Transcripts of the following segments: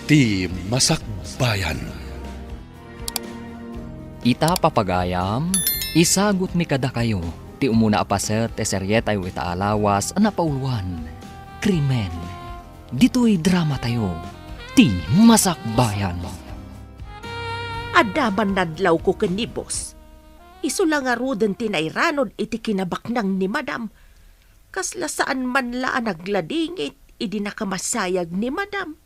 ti Masakbayan. Ita papagayam, isagot mi kada kayo, ti umuna apaset te seryeta yu ita alawas napauluan, Krimen. Dito'y drama tayo, ti Masakbayan. Adaman nadlaw ko kanibos. Iso lang nga ruden tinayranod iti kinabaknang ni madam. Kasla saan man laan nagladingit, idi nakamasayag ni madam.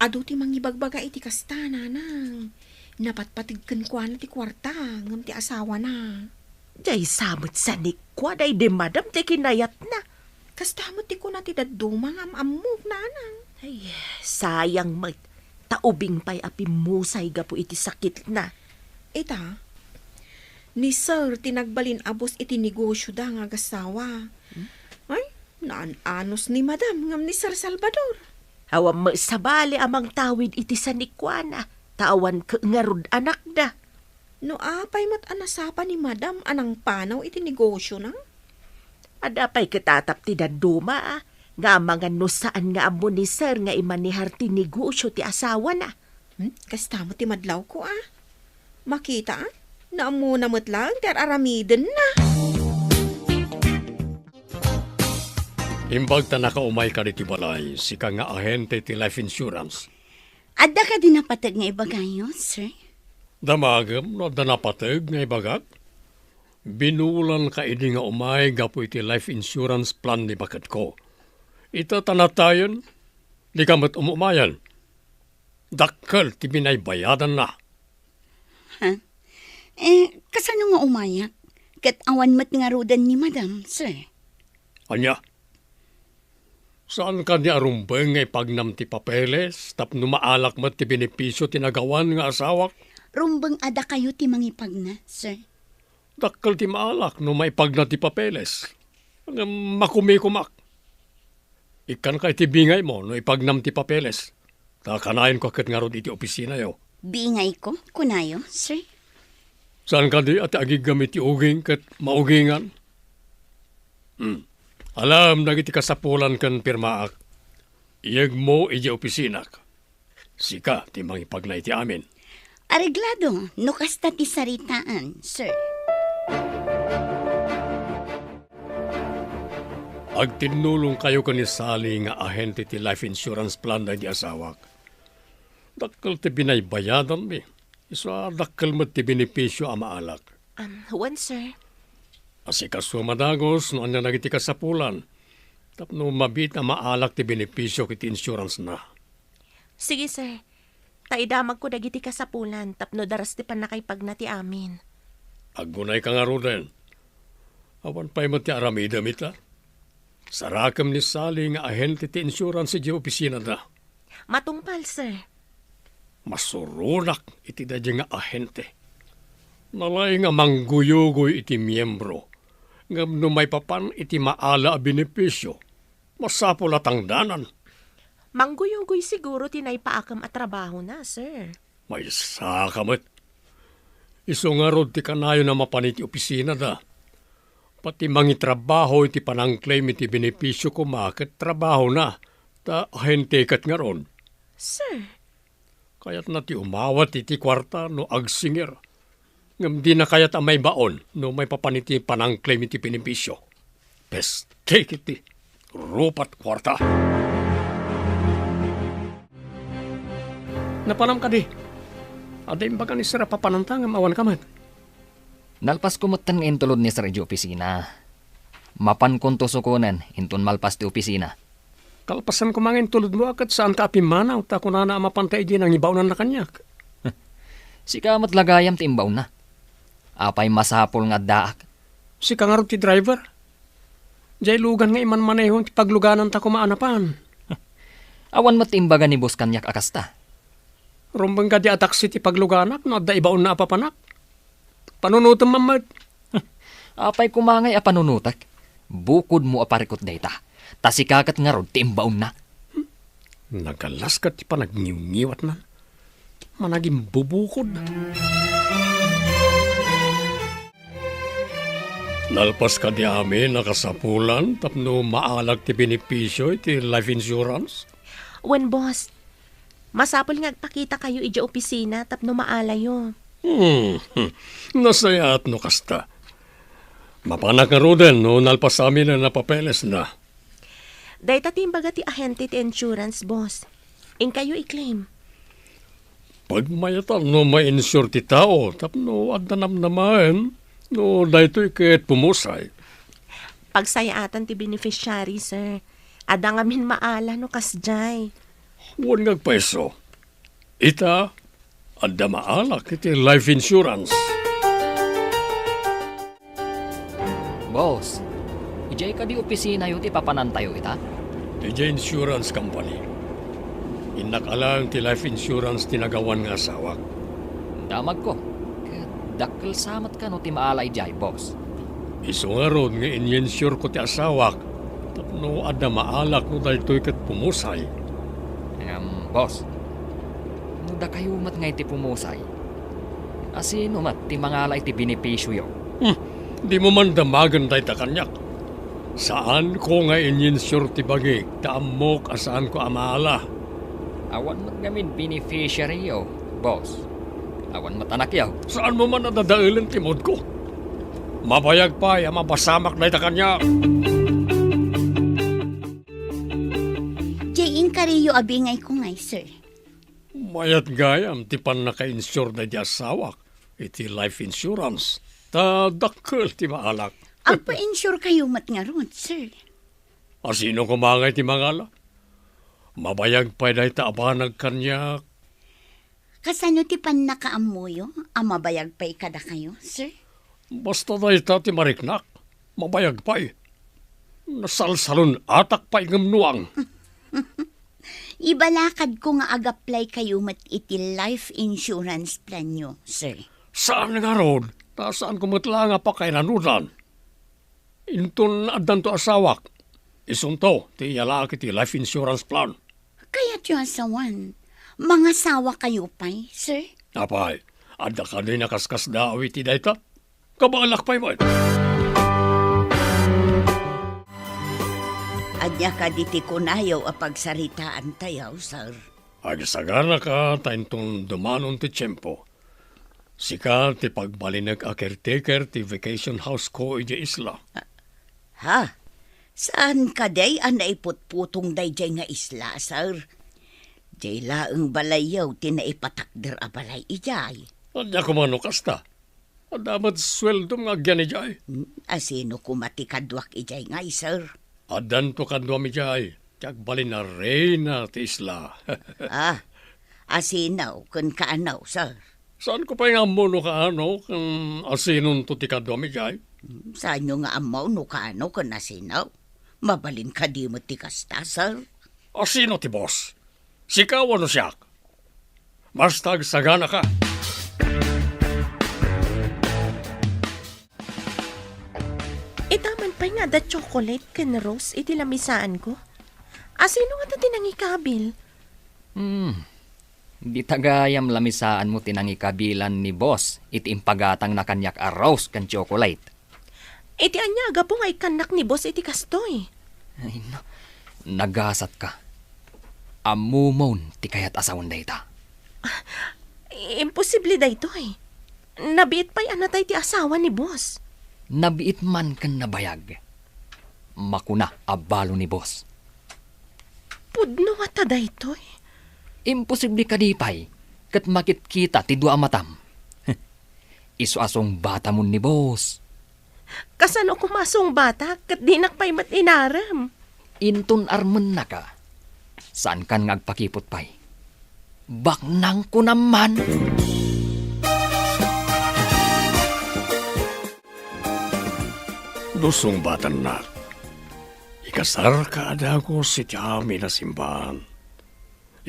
Ado ti mangibagbaga iti kasta, nanang. Napatpatigkan ko na ti kwarta, ngam ti asawa na. Jay samot sa nikwa, day di madam ti kinayat na. Kasta mo ti ko na ti daduma ngam amok, nanang. Ay, sayang mat. Taubing pa'y api musay gapo iti sakit na. Ita, ni sir tinagbalin abos iti negosyo da nga gasawa. Ay, naan-anos ni madam ngam ni Sir Salvador. Awam mo sabali amang tawid iti sa nikwana. Tawan ka ngarud anak da. No apay mat anasapa ni madam anang panaw iti negosyo na? Adapay katatap ti daduma nga mga nusaan nga amo ni sir nga imanihar ti negosyo ti asawa na. Kasta mo ti madlaw ko Makita na amo na lang ter aramiden na. Imbag ta nakaumay ka iti balay, sika nga ahente ti life insurance. Adda ka din napatag nga ibagayon, sir? Damagam no da napatag nga ibagat. Binulan ka idi nga umay gapo iti life insurance plan ni bakat ko. Ito tanatayon, di ka mat umumayan. Dakkel ti binaybayadan na. Kasano nga umayak? Kat awan mat nga rodan ni madam, sir? Anya? Saan ka ni arumbeng nga ipagnam ti papeles, tapno maalak mat ti benepisyo tinagawan nga asawak? Rumbang ada kayo ti mangipag na, sir? Dakkel ti maalak no maipagna ti papeles. Ang makumi-kumak. Ikan ka iti bingay mo no ipagnam ti papeles. Takanayin ko kat nga ron iti opisina yo. Bingay ko, kunayo, sir? Saan ka di at agigamit ti uging kat maugingan? Alam na iti kasapulan kan pirmaak. Iyag mo iti opisina. Sika ti mangipagnay ti amin. Areglado, no kasta ti saritaan, sir. Agtinulong kayo ka ni Sally nga ahente ti life insurance plan na di asawak. Dakkel ti binaybayadan mi. Isa dakkel mo ti benepisyo amaalak. Juan, sir. Asikaso madagos no anya nagiti kasapulan. Tapno mabit na maalak ti benepisyo kiti insurance na. Sige, sir. Taidamag ko dagiti kasapulan tapno daras ti panakaipag na ti amin. Agunay ka nga roden. Awan pa'y mo ti aramidam ita. Sarakam ni Sally nga ahente ti insurance di opisina na. Matungpal, sir. Masurunak iti dadya nga ahente. Nalay nga mangguyugoy iti miyembro. Ngam no may papan iti maala a benepisyo. Masapol at ang danan. Mangguyugoy siguro tinaypaakam at trabaho na, sir. May sakamat. Iso nga rod ti kanayo na mapaniti opisina da. Pati mangitrabaho iti panang-claim iti benepisyo ko maket trabaho na. Ta ahente kat nga ron. Sir. Kaya't na ti umawat iti kwarta no agsinger. Ngam di na kaya't amay baon no may papaniti panang-claim iti benepisyo. Peste iti rupat kwarta. Napanam ka di. Ada imbaga ni Sir papanantang awan kamat. Nalpas kumutan nga intulod ni sa radyo opisina. Mapan kong tusukunan, intun malpas ti opisina. Kalpasan ko mga intulod mo akat saan ka apimana o ta ko na mapantay di nang ibawnan na kanyak. Sikamat lagayam ti imbaw na. Apay masapol nga daak. Si kangarot ti driver. Diyay lugan nga iman manehon ti pagluganan ta kumaanapan. Awan mat imbaga ni bus kanyak akasta. Rumbang ka di ataksi ti pagluganak no adda ibaon na apapanak. Panunutom mamad. Apay kumangay a panunutak. Bukod mo aparikot data. Tasikakat nga rod ti imbaon na. Nagalas ka ti panagniw-niwat na. Managing bubukod. Nalpas ka di amin nakasapulan tapno maalag ti benepisyo ti life insurance? When, boss, Masapol nga agpakita kayo ija opisina tapno maalayo. Nasaya at no kasta. Mapanak nga Ruden no nalpas sa amin na napapeles na. Dahil tatimbaga ti ahente ti insurance, boss. In kayo i-claim. Pag mayatan no ma-insure ti tao, tapno adanam naman, no dahito ikit pumusay. Pagsayaatan ti beneficiary, sir. Ada nga min maala no kasjay. Huwag nagpeso. Ita, ada maalak iti life insurance. Boss, ijay ka di opisina yun ti papanantayo ita? DJ Insurance Company. Inakalang ti life insurance tinagawan nga asawak. Damag ko. Dakkel samat ka no ti maalay jay, boss. Iso nga ron nga in-insure ko ti asawak. Tapno ada maalak no dahito ikat pumusay. Boss, nuda kayo mat nga iti pumusay. Asino mat ti mangalay ti benepisyo yo. Di mo man damagan dahi ta kanyak. Saan ko nga in-insure ti bagik, taamok asaan ko amaala. Awan mat gamin beneficiary yo, boss. Awan mat anak yaw. Saan mo man nadadailan ti mod ko? Mabayag pa, mabasamak dahi ta kanyak. Jayin kariyo abingay ko ngay, sir. Mayat gayam, ti pan naka-insure na di asawak. Iti life insurance. Ta dakkel ti maalak. Ang pa-insure kayo mat nga ron, sir. Asino kumangay ti mangala? Mabayag pa dahi ta abanag kanyak. Kasano ti pan nakaamuyo? Ang mabayag pa ikada kayo, sir? Basta dahi ta ti mariknak. Mabayag pa Nasalsalon atak pa ingamnuang. Ibalakad ko nga agaplay kayo mat iti life insurance plan nyo, sir. Saan nga ron? Saan kumatla nga pa kay nanudan? Inton adan to asawak. Isunto, ti yalaki ti life insurance plan. Kaya tiyo asawan, mga sawa kayo pa'y, sir? Apay, ada ka din nakaskas dawi ti dayta. Kabalak pa'y mo. Adya ka diti kunayaw a pagsaritaan tayaw, sir. Agsagana ka tayong dumanon ti tiyempo. Sika ti pagbalinag a caretaker ti vacation house ko iti isla. Ha? Saan ka day ang naiputputong day jay nga isla, sir? Jay laeng balayaw ti naipatakder a balay ijay. Anya kumano kasta? Adamat sweldo nga gyan ijay. Asino kumatikadwak ijay ngay, sir? Adan to kadwa mi jay. Tiyak balin na reyna ti isla. Asinaw kun kaanaw, sir? Saan ko pa yung amuno ka kung asinon to ti kadwa mi jay? Saan nyo nga amaw no kaano kun asinaw? Mabalin ka di mo ti kasta, sir? Asino ti boss? Sikaw ano siyak? Basta sagana ka. Itaman pa nga da chocolate ken rose iti lamisaan ko. Asino nga ta tinangikabil? Di tagayam lamisaan mo tinangikabilan ni boss iti impagatang na kanyak a rose kan chocolate. Iti anyaga po nga ikanak ni boss iti kastoy. Ay, no. Nagasat ka. Amumon ti kayat asawan dayta. Imposible da ito eh. Nabiit pa'y anatay ti asawa ni boss. Nabiit man kan nabayag. Makuna abalo ni boss. Pudno nga ta da ito eh. Imposible ka di pa'y kat makit-kita ti dua matam. Isu asong bata mo ni boss. Kasano kumasong bata kat dinak pa'y matinaram. Intun armen na ka. Saan kan ngagpakipot pa'y? Baknang ko naman. Lusong batan na. Ikasar ka ada ko si tiyami na simbahan.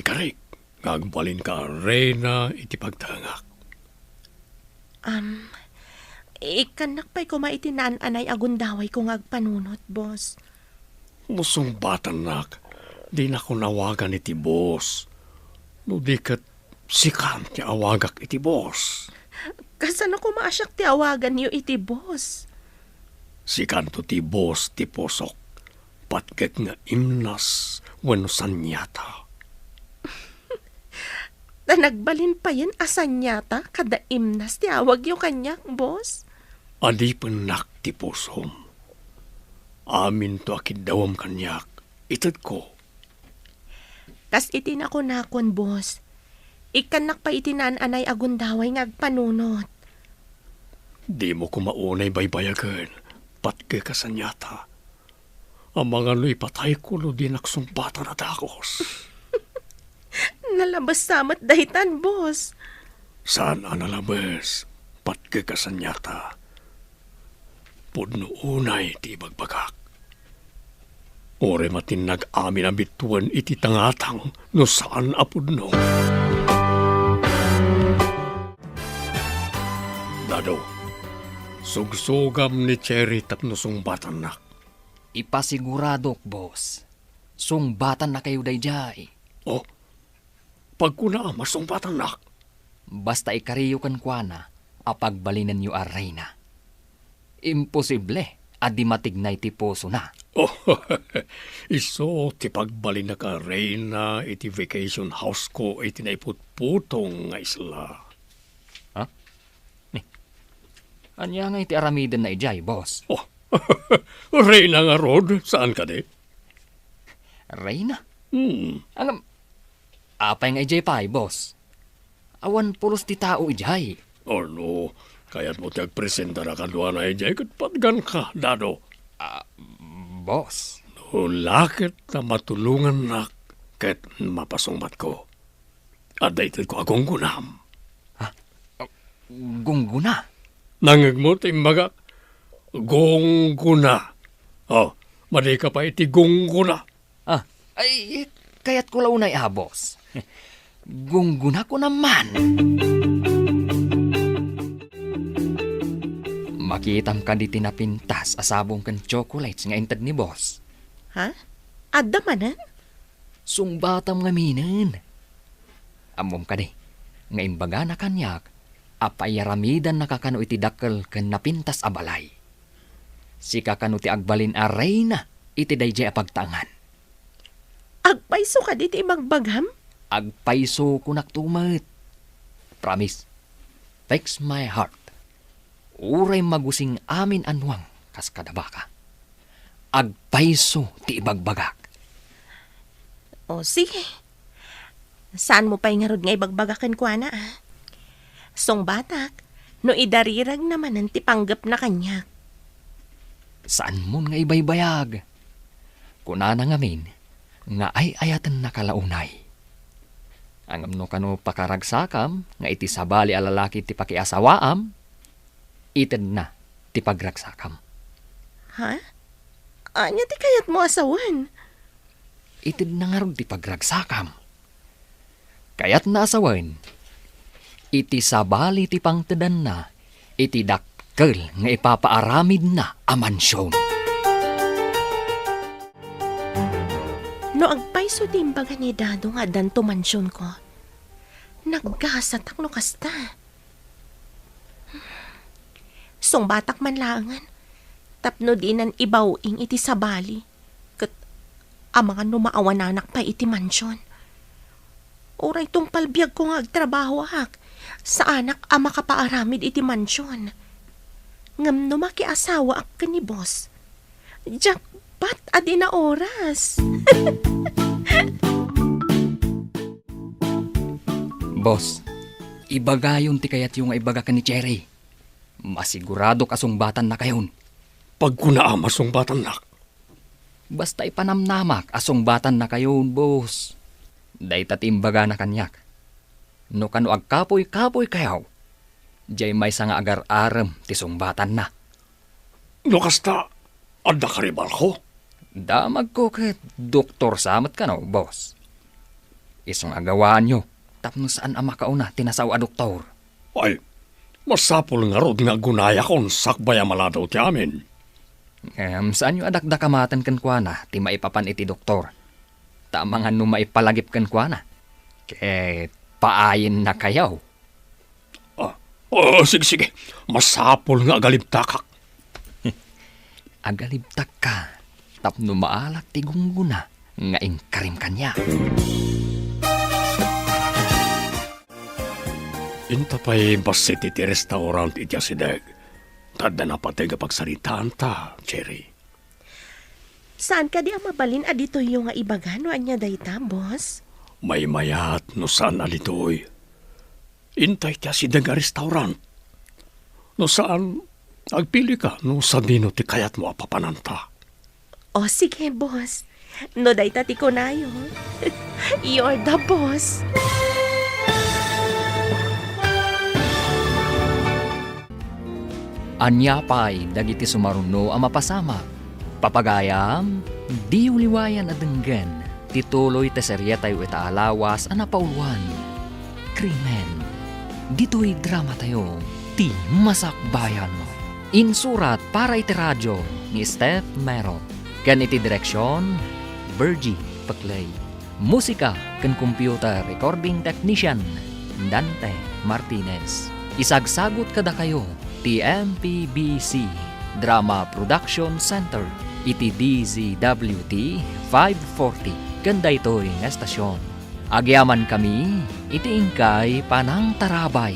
Ikarik, ngagbalin ka reyna iti pagtangak. Ikanak pa'y kumaitinaan anay agundaway kung agpanunot, boss. Lusong batan na. Di na ko nawagan iti boss. No di kat sikan ti awagak iti boss. Kasano kumasyak ti awagan niyo iti boss? Sikan to ti boss ti posok. Patgek nga imnas wano sanyata. Nagbalin pa yan asan yata kada imnas ti awag yung kanyak, boss. Adi penak ti pusom. Amin to akidawam kanyak. Itad ko. Kas itinako nakon, boss. Ikanak pa itinan anay agundaway ngagpanunot. Di mo kumaunay baybayagan. Patke kasanyata. Ang mga lo'y patay ko lo di naksumpata na dakos. Nalabas samat dahitan, boss. Saan ang nalabas? Patke kasanyata. Pudno unay ti bagbagak. Ore matinag amin ang bituan iti tangatang no saan apudno. Dado, sugsugam ni Cherry tapno sungbatan nak. Ipasiguradok, boss. Sungbatan na kayo dayjay. Oh, pagkuna masumbatan nak. Basta ikariyo kan kuana, apagbalinan niyo a reyna. Imposible, adi matignay ti puso na. Oh, iso ti pagbalin na ka reyna iti vacation house ko iti naiputputong nga isla. Ha? Anya nga iti aramidan na ijay, boss. Oh, reyna nga rod, saan ka di? Reyna? Hmm, Ang apay nga ijay pay, boss. Awan pulos ti tao ijay. no, kaya't mo tiyag presenta na kadwa na ijay kat patgan ka, Dado. Boss, No, lakit na matulungan nak kat mapasungbat ko. At daitid ko akong gunam. gungguna. Nangag mo timbaga, gongguna. Oh, madi ka pa iti gongguna. Ay, kaya't ko launay boss. Gungguna ko naman. Makitam ka di tinapintas asabong kan chocolates nga intad ni boss. Ha? Adda manan? Sungbatam nga minin. Amom ka di, nga imbaga na kanyak, apayaramidan nakakano iti dakkel ken napintas a balay. Si kakano ti agbalin a reyna, iti dayjay a pagtangan. Agpaiso ka diti magbagham? Agpaiso ko naktumat. Promise, takes my heart. Uray magusing amin anwang kas kadabaka. Agpaiso ti ibagbagak. O sige. Saan mo pa'y ngarod nga ibagbagakan ko na Song batak, no idarirag naman ang tipanggap na kanyak. Saan mo nga ibaybayag? Kunana ngamin, nga ay ayatan na kalaunay. Ang amno kano pakaragsakam, nga iti sabali a lalaki ti pakiasawaam, ited na ti pagragsakam. Ha? Anya ti kayat mo asawan? Ited na nga ron ti pagragsakam. Kaya't naasawan, iti sabali ti pangtedan na, iti dakkel nga ipapaaramid na a mansyon. No agpaiso ti imbaga ni Dado nga danto mansyon ko. Naggasatak no kasta. Song batak man langan. Tapno dinan ibawing iti sabali. Kat amang numaawan anak pa iti mansyon. Oray tong palbiag ko nga agtrabaho hak. Sa anak ama kapaaramid iti mansyon. Ngam no makiasawa ak ka ni boss. Jackpot adi na oras. Boss, ibagayon ti kayat yung ibaga ka ni Cherry. Masigurado kasungbatan na kayon. Pagkuna masumbatan nak. Basta ipanamnamak asungbatan na kayon, boss. Day tatimbaga na kanyak. No kano agkapoy-kapoy kayaw. Diyay may nga agar-aram ti sungbatan na. No kasta, adda karibal ko. Damag ko ket doktor samat ka no, boss. Isang agawaan nyo, tapno saan ang makauna tinasaw a doktor. Ay, masapul nga rod nga gunaya kon sakbaya maladaw ti amin. Saan nyo adakdakamatan kan kwa na, ti maipapan iti doktor. Tamangan no maipalagip kan kwa na. Ket paayin na kayaw. Sige. Masapul nga agalibtakak. Agalibtak ka, tapno maalak ti gungguna, nga ingkarim kanya. Inta pa'y basit iti restaurant iti asideg. Tadda na patay nga pagsaritaan ta, Cherry. Saan ka di ang mabalin adito yung nga ibagano anya dayta, boss? May mayat no saan alitoy. Intay ti asideg nga restaurant. No saan, agpili ka no sabino ti kayat mo apapananta. O sige, boss. No dayta ti kunayo. You're the boss. Anya pa'y dagiti sumaruno ang mapasama. Papagayam, di uliwayan adenggen, tituloy te seryetay ita alawas ang napauluan. Krimen, dito'y drama tayo, ti Masakbayan. Insurat para iti radyo ni Steph Mero. Ken iti direksyon, Virgie Paclay. Musika ken computer recording technician, Dante Martinez. Isagsagot kada kayo, ti MPBC Drama Production Center, iti DZWT 540, ganda ito'y estasyon. Agyaman kami, iti ingkay panang tarabay,